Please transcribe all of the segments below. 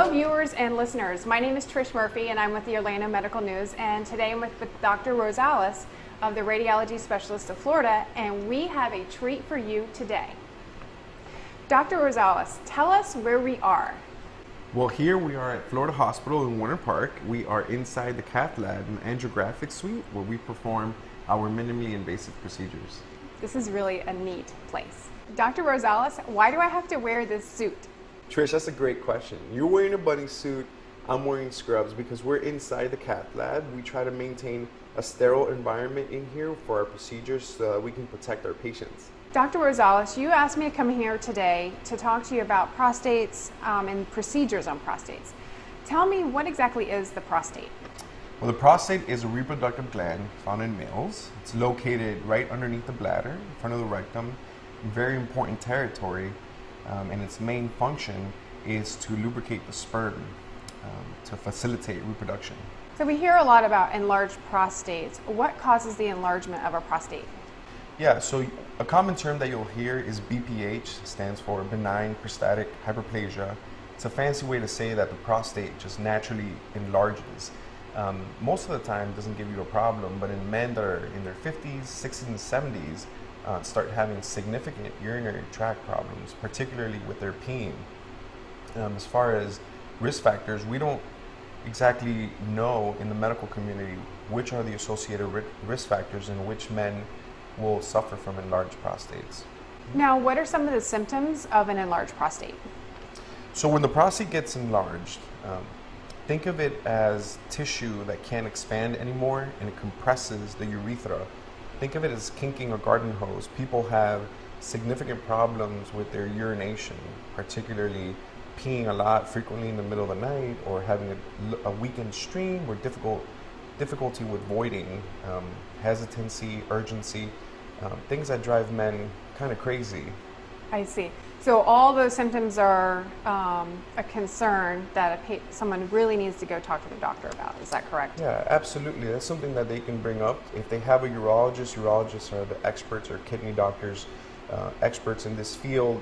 Hello viewers and listeners, my name is Trish Murphy and I'm with the Orlando Medical News, and today I'm with Dr. Rosales of the Radiology Specialist of Florida, and we have a treat for you today. Dr. Rosales, tell us where we are. Well, here we are at Florida Hospital in Winter Park. We are inside the cath lab and angiographic suite where we perform our minimally invasive procedures. This is really a neat place. Dr. Rosales, why do I have to wear this suit? Trish, that's a great question. You're wearing a bunny suit, I'm wearing scrubs because we're inside the cath lab. We try to maintain a sterile environment in here for our procedures so that we can protect our patients. Dr. Rosales, you asked me to come here today to talk to you about prostates and procedures on prostates. Tell me, what exactly is the prostate? Well, the prostate is a reproductive gland found in males. It's located right underneath the bladder, in front of the rectum, very important territory. And its main function is to lubricate the sperm to facilitate reproduction. So we hear a lot about enlarged prostates. What causes the enlargement of a prostate? Yeah, so a common term that you'll hear is BPH, stands for benign prostatic hyperplasia. It's a fancy way to say that the prostate just naturally enlarges. Most of the time it doesn't give you a problem, but in men that are in their 50s, 60s, and 70s, start having significant urinary tract problems, particularly with their peeing. As far as risk factors, we don't exactly know in the medical community which are the associated risk factors and which men will suffer from enlarged prostates. Now, what are some of the symptoms of an enlarged prostate? So when the prostate gets enlarged, think of it as tissue that can't expand anymore and it compresses the urethra. Think of it as kinking a garden hose. People have significant problems with their urination, particularly peeing a lot frequently in the middle of the night, or having a weakened stream, or difficulty with voiding, hesitancy, urgency, things that drive men kind of crazy. I see. So all those symptoms are a concern that someone really needs to go talk to the doctor about. Is that correct? Yeah, absolutely. That's something that they can bring up. If they have a urologist, urologists are the experts, or kidney doctors, experts in this field.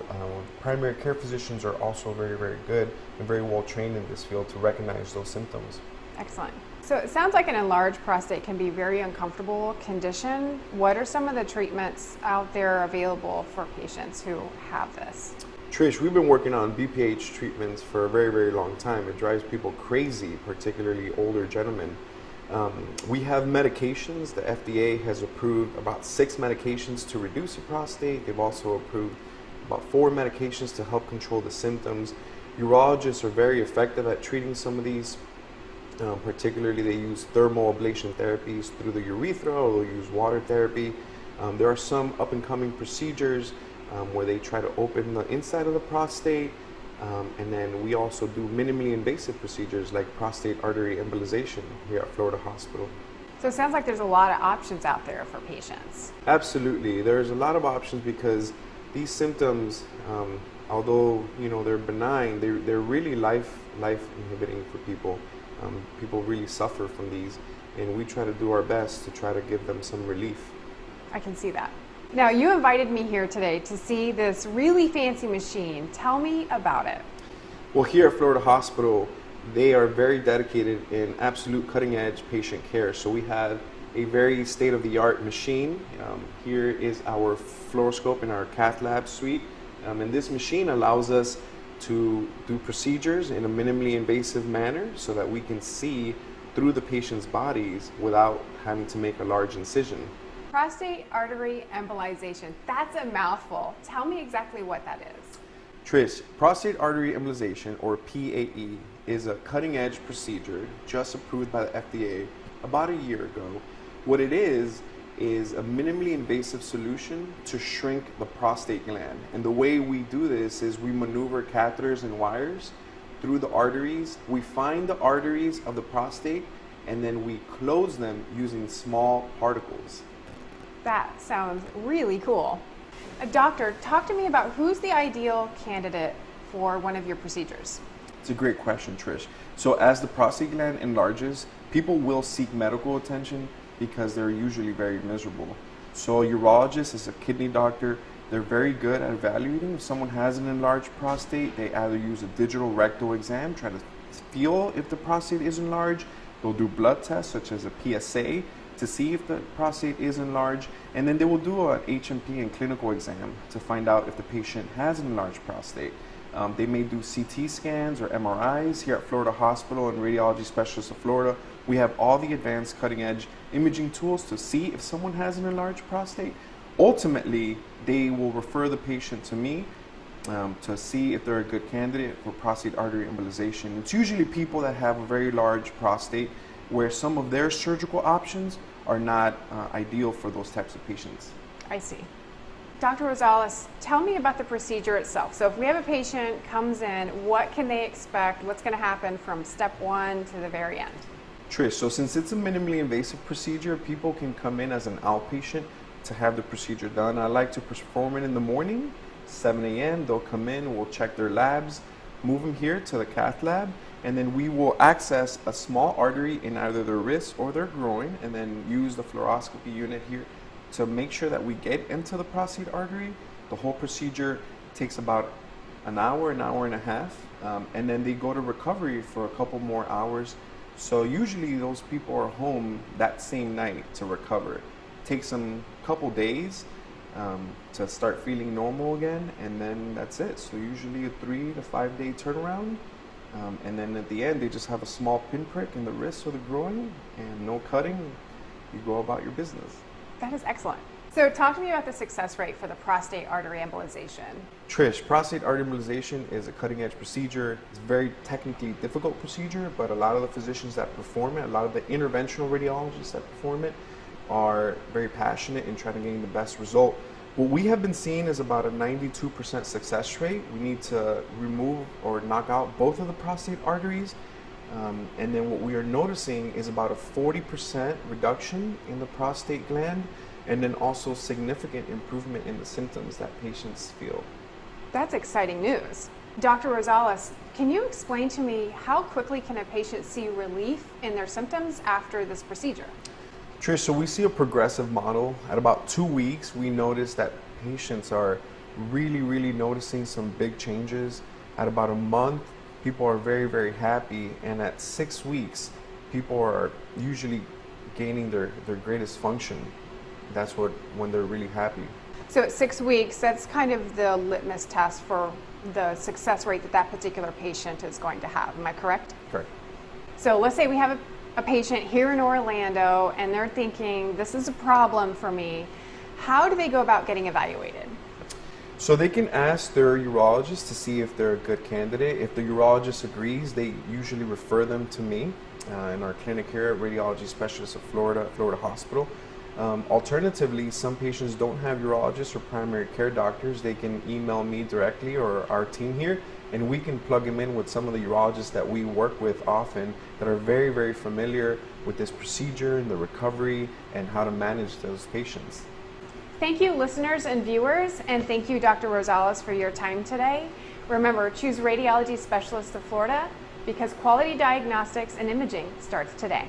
Primary care physicians are also very, very good and very well trained in this field to recognize those symptoms. Excellent. So it sounds like an enlarged prostate can be a very uncomfortable condition. What are some of the treatments out there available for patients who have this? Trish, we've been working on BPH treatments for a very, very long time. It drives people crazy, particularly older gentlemen. We have medications. The FDA has approved about 6 medications to reduce the prostate. They've also approved about 4 medications to help control the symptoms. Urologists are very effective at treating some of these. Particularly, they use thermal ablation therapies through the urethra, or they'll use water therapy. There are some up-and-coming procedures where they try to open the inside of the prostate, and then we also do minimally invasive procedures like prostate artery embolization here at Florida Hospital. So it sounds like there's a lot of options out there for patients. Absolutely, there's a lot of options because these symptoms, although they're benign, they're really life inhibiting for people. People really suffer from these, and we try to do our best to try to give them some relief. I can see that. Now, you invited me here today to see this really fancy machine. Tell me about it. Well, here at Florida Hospital, they are very dedicated in absolute cutting-edge patient care. So we have a very state-of-the-art machine. Here is our fluoroscope in our cath lab suite, and this machine allows us to do procedures in a minimally invasive manner so that we can see through the patient's bodies without having to make a large incision. Prostate artery embolization, that's a mouthful. Tell me exactly what that is. Trish, prostate artery embolization, or PAE, is a cutting-edge procedure just approved by the FDA about a year ago. What it is a minimally invasive solution to shrink the prostate gland. And the way we do this is we maneuver catheters and wires through the arteries. We find the arteries of the prostate and then we close them using small particles. That sounds really cool. Doctor, talk to me about who's the ideal candidate for one of your procedures. It's a great question, Trish. So as the prostate gland enlarges, people will seek medical attention because they're usually very miserable. So a urologist is a kidney doctor. They're very good at evaluating. If someone has an enlarged prostate, they either use a digital rectal exam, try to feel if the prostate is enlarged. They'll do blood tests such as a PSA to see if the prostate is enlarged, and then they will do an HMP and clinical exam to find out if the patient has an enlarged prostate. They may do CT scans or MRIs. Here at Florida Hospital and Radiology Specialists of Florida, we have all the advanced cutting-edge imaging tools to see if someone has an enlarged prostate. Ultimately, they will refer the patient to me to see if they're a good candidate for prostate artery embolization. It's usually people that have a very large prostate where some of their surgical options are not ideal for those types of patients. I see. Dr. Rosales, tell me about the procedure itself. So if we have a patient comes in, what can they expect? What's going to happen from step one to the very end? Trish, so since it's a minimally invasive procedure, people can come in as an outpatient to have the procedure done. I like to perform it in the morning, 7 a.m. They'll come in, we'll check their labs, move them here to the cath lab, and then we will access a small artery in either their wrist or their groin, and then use the fluoroscopy unit here to make sure that we get into the prostate artery. The whole procedure takes about an hour and a half, and then they go to recovery for a couple more hours. So usually those people are home that same night to recover. It takes them a couple days to start feeling normal again, and then that's it. So usually a 3 to 5 day turnaround, and then at the end they just have a small pinprick in the wrist or the groin and no cutting. You go about your business. That is excellent. So talk to me about the success rate for the prostate artery embolization. Trish, prostate artery embolization is a cutting-edge procedure. It's a very technically difficult procedure, but a lot of the physicians that perform it, a lot of the interventional radiologists that perform it are very passionate in trying to gain the best result. What we have been seeing is about a 92% success rate. We need to remove or knock out both of the prostate arteries. And then what we are noticing is about a 40% reduction in the prostate gland, and then also significant improvement in the symptoms that patients feel. That's exciting news. Dr. Rosales, can you explain to me how quickly can a patient see relief in their symptoms after this procedure? Trish, so we see a progressive model. At about 2 weeks, we notice that patients are really noticing some big changes. At about a month, people are very happy, and at 6 weeks, people are usually gaining their greatest function. That's when they're really happy. So at 6 weeks, that's kind of the litmus test for the success rate that particular patient is going to have. Am I correct? Correct. So let's say we have a patient here in Orlando, and they're thinking, this is a problem for me. How do they go about getting evaluated? So they can ask their urologist to see if they're a good candidate. If the urologist agrees, they usually refer them to me in our clinic here at Radiology Specialists of Florida Hospital. Alternatively, some patients don't have urologists or primary care doctors. They can email me directly or our team here, and we can plug them in with some of the urologists that we work with often that are very familiar with this procedure and the recovery and how to manage those patients. Thank you, listeners and viewers, and thank you, Dr. Rosales, for your time today. Remember, choose Radiology Specialists of Florida because quality diagnostics and imaging starts today.